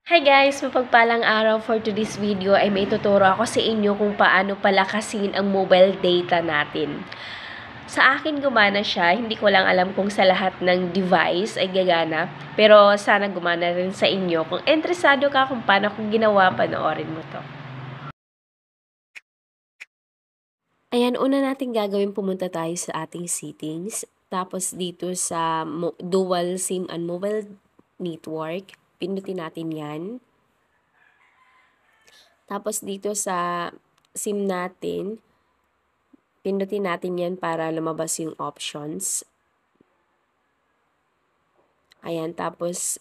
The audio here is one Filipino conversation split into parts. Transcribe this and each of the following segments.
Hi guys! Mapagpalang araw. For today's video ay may tuturo ako sa inyo kung paano palakasin ang mobile data natin. Sa akin gumana siya, hindi ko lang alam kung sa lahat ng device ay gagana, pero sana gumana rin sa inyo. Kung interesado ka kung paano ko ginawa, panoorin mo to. Ayan, una natin gagawin, pumunta tayo sa ating settings. Tapos dito sa dual SIM and mobile network, pindutin natin yan. Tapos dito sa SIM natin, pindutin natin yan para lumabas yung options. Ayan, tapos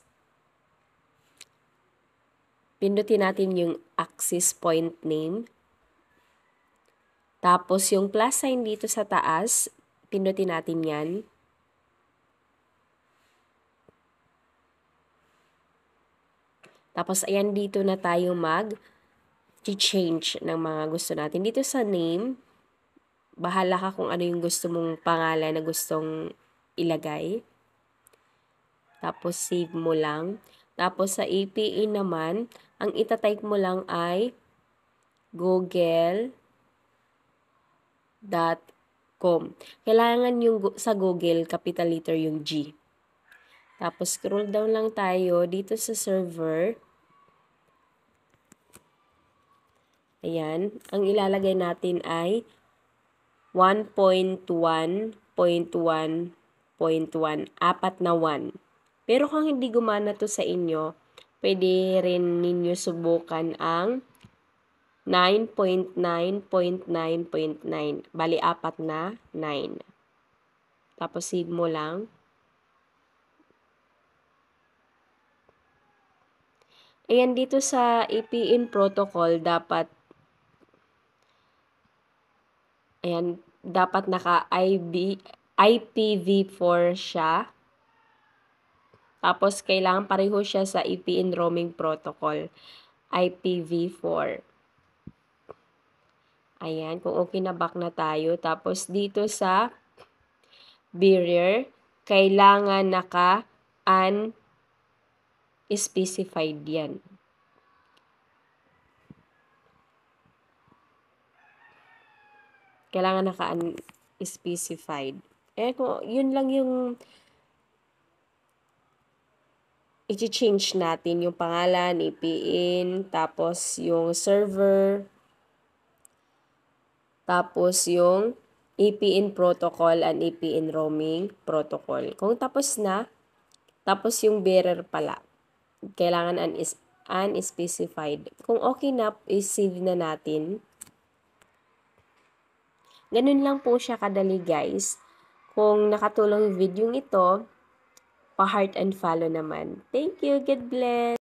pindutin natin yung access point name. Tapos yung plus sign dito sa taas, pindutin natin yan. Tapos ayan, dito na tayo mag-change ng mga gusto natin. Dito sa name, bahala ka kung ano yung gusto mong pangalan na gustong ilagay. Tapos save mo lang. Tapos sa API naman, ang itatype mo lang ay google.com. Kailangan yung sa Google, capital letter yung G. Tapos scroll down lang tayo dito sa server. Ayan, ang ilalagay natin ay 1.1.1.1, apat na 1. Pero kung hindi gumana to sa inyo, pwede rin ninyo subukan ang 9.9.9.9. Bali, apat na 9. Tapos save mo lang. Ayan, dito sa APN protocol, dapat naka IPv4 siya. Tapos, kailangan pareho siya sa APN roaming protocol, IPv4. Ayan, kung okay na, back na tayo. Tapos, dito sa barrier, kailangan naka-unspecified yan. Kailangan naka-unspecified. Kung yun lang yung i-change natin, yung pangalan, APN, tapos yung server, tapos yung APN protocol and APN roaming protocol. Kung tapos na, tapos yung bearer pala, kailangan unspecified. Kung okay na, i-save na natin. Ganun lang po siya kadali, guys. Kung nakatulong yung video ito, pa-heart and follow naman. Thank you. God bless.